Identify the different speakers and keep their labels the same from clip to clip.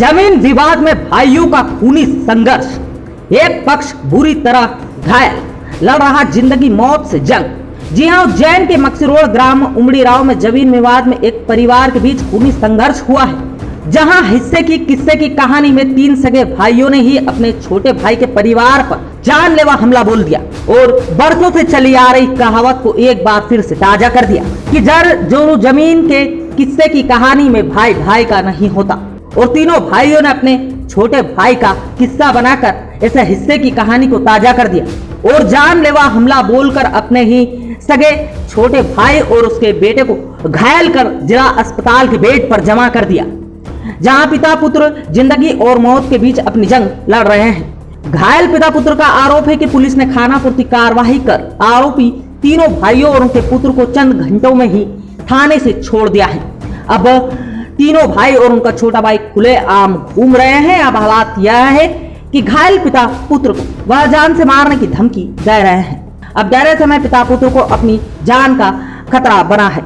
Speaker 1: जमीन विवाद में भाइयों का खूनी संघर्ष, एक पक्ष बुरी तरह घायल, लड़ रहा जिंदगी मौत से जंग। जी हां, उज्जैन के मक्सिरोड़ ग्राम उमड़ीराव में जमीन विवाद में एक परिवार के बीच खूनी संघर्ष हुआ है, जहां हिस्से की किस्से की कहानी में 3 सगे भाइयों ने ही अपने छोटे भाई के परिवार पर जानलेवा हमला बोल दिया और बरसों से चली आ रही कहावत को एक बार फिर से ताजा कर दिया कि जड़ जोरू जमीन के किस्से की कहानी में भाई भाई का नहीं होता। और तीनों भाइयों ने अपने छोटे भाई का किस्सा बनाकर इस हिस्से की कहानी को ताजा कर दिया और जानलेवा हमला बोलकर अपने ही सगे छोटे भाई और उसके बेटे को घायल कर जिला अस्पताल के बेड पर जमा कर दिया, जहां पिता पुत्र जिंदगी और मौत के बीच अपनी जंग लड़ रहे हैं। घायल पिता पुत्र का आरोप है कि पुलिस ने खानापूर्ति कार्रवाई कर आरोपी तीनों भाइयों और उनके पुत्र को चंद घंटों में ही थाने से छोड़ दिया है। अब तीनों भाई और उनका छोटा भाई खुले आम घूम रहे हैं। अब हालात यह है कि घायल पिता पुत्र को वह जान से मारने की धमकी दे रहे हैं। अब दे रहे समय पिता पुत्र को अपनी जान का खतरा बना है।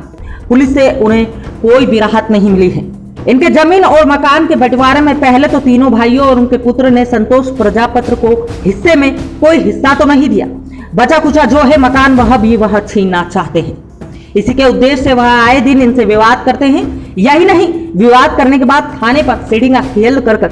Speaker 1: पुलिस से उन्हें कोई भी राहत नहीं मिली है। इनके जमीन और मकान के बंटवारे में पहले तो तीनों भाइयों और उनके पुत्र ने संतोष प्रजापति को हिस्से में कोई हिस्सा तो नहीं दिया, बचा कुचा जो है मकान वह छीनना चाहते हैं। इसी के उद्देश्य से वह आए दिन इनसे विवाद करते हैं। यही नहीं, विवाद करने के बाद थाने पर सीढ़ियां खेल कर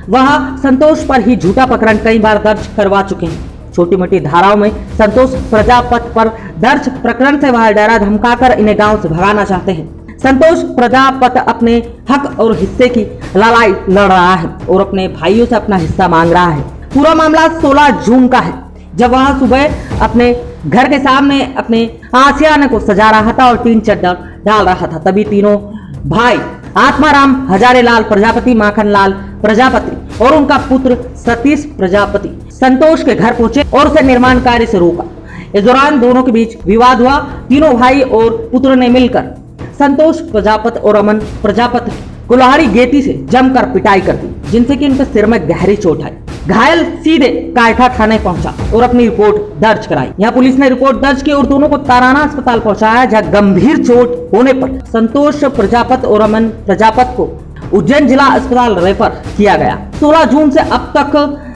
Speaker 1: वह संतोष पर ही झूठा प्रकरण कई बार दर्ज करवा चुके हैं। छोटी मोटी धाराओं में संतोष प्रजापति पर दर्ज प्रकरण से वह डरा धमकाकर इन्हें गांव से भगाना चाहते हैं। संतोष प्रजापति अपने हक और हिस्से की लड़ाई लड़ रहा है और अपने भाइयों से अपना हिस्सा मांग रहा है। पूरा मामला 16 जून का है, जब वह सुबह अपने घर के सामने अपने आशियाने को सजा रहा था और टीन चद्दर डाल रहा था। तभी तीनों भाई आत्माराम हजारेलाल प्रजापति, माखन लाल प्रजापति और उनका पुत्र सतीश प्रजापति संतोष के घर पहुंचे और उसे निर्माण कार्य से रोका। इस दौरान दोनों के बीच विवाद हुआ। तीनों भाई और पुत्र ने मिलकर संतोष प्रजापति और अमन प्रजापति कुल्हाड़ी गेती से जमकर पिटाई कर दी, जिनसे कि इनके सिर में गहरी चोट आई। घायल सीधे कायठा थाने पहुंचा और अपनी रिपोर्ट दर्ज कराई। यहाँ पुलिस ने रिपोर्ट दर्ज की और दोनों को ताराना अस्पताल पहुंचाया, जहां गंभीर चोट होने पर संतोष प्रजापति और अमन प्रजापति को उज्जैन जिला अस्पताल रेफर किया गया। 16 जून से अब तक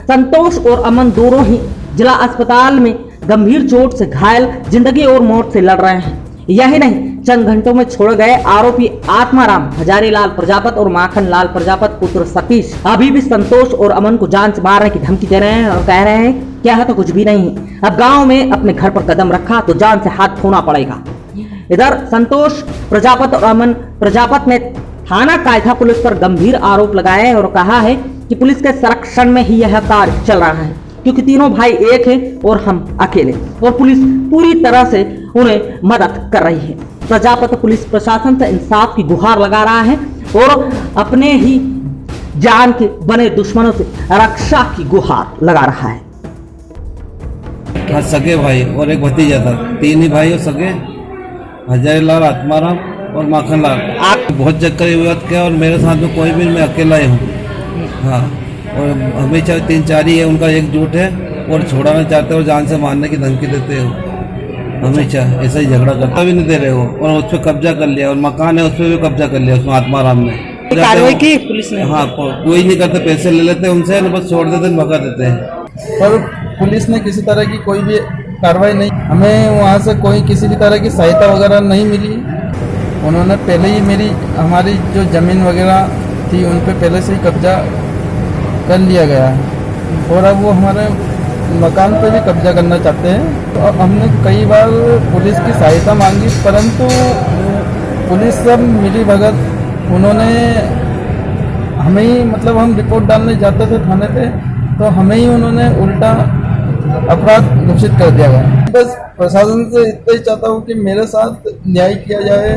Speaker 1: संतोष और अमन दोनों ही जिला अस्पताल में गंभीर चोट से घायल, जिंदगी और मौत से लड़ रहे हैं। यही नहीं, चंद घंटों में छोड़ गए आरोपी आत्माराम हजारेलाल प्रजापति और माखन लाल प्रजापति पुत्र सतीश अभी भी संतोष और अमन को जान से मारने की धमकी दे रहे हैं और कह रहे हैं क्या है तो कुछ भी नहीं है। अब गांव में अपने घर पर कदम रखा तो जान से हाथ धोना पड़ेगा। इधर संतोष प्रजापति और अमन प्रजापति ने थाना कायठा पुलिस पर गंभीर आरोप लगाए और कहा है कि पुलिस के संरक्षण में ही यह कार्य चल रहा है, क्योंकि तीनों भाई एक हैं और हम अकेले, और पुलिस पूरी तरह से उन्हें मदद कर रही है। प्रजापति पुलिस प्रशासन से इंसाफ की गुहार लगा रहा है और अपने ही जान के बने दुश्मनों से रक्षा की गुहार लगा रहा है।
Speaker 2: हाँ, सगे भाई और एक भतीजा था, 3 ही भाई और सगे, हजारेलाल, आत्माराम और माखन लाल। आप बहुत चक्कर विवाद किया और मेरे साथ में कोई भी, मैं अकेला ही हूँ। हाँ, और हमेशा 3-4 ही है, उनका एकजुट है और छोड़ाना चाहते हो, जान से मारने की धमकी देते हो, हमेशा ऐसा ही झगड़ा करता भी नहीं दे रहे हो। और उस पर कब्जा कर लिया और मकान है उस पर भी कब्जा कर लिया, उसमें आत्माराम ने कार्रवाई की पुलिस ने। हाँ, कोई नहीं करते, पैसे ले लेते उनसे, बस छोड़ देते, भगा देते हैं।
Speaker 3: पर पुलिस ने किसी तरह की कोई भी कार्रवाई नहीं, हमें वहाँ से कोई किसी भी तरह की सहायता वगैरह नहीं मिली। उन्होंने पहले ही हमारी जो ज़मीन वगैरह थी उन पर पहले से ही कब्जा कर लिया गया है और अब वो हमारे मकान पे भी कब्जा करना चाहते हैं। तो हमने कई बार पुलिस की सहायता मांगी, परंतु पुलिस सब मिली भगत, उन्होंने हमें ही, मतलब हम रिपोर्ट डालने जाते थे थाने पे तो हमें ही उन्होंने उल्टा अपराध घोषित कर दिया गया। बस प्रशासन से इतना ही चाहता हूँ कि मेरे साथ न्याय किया जाए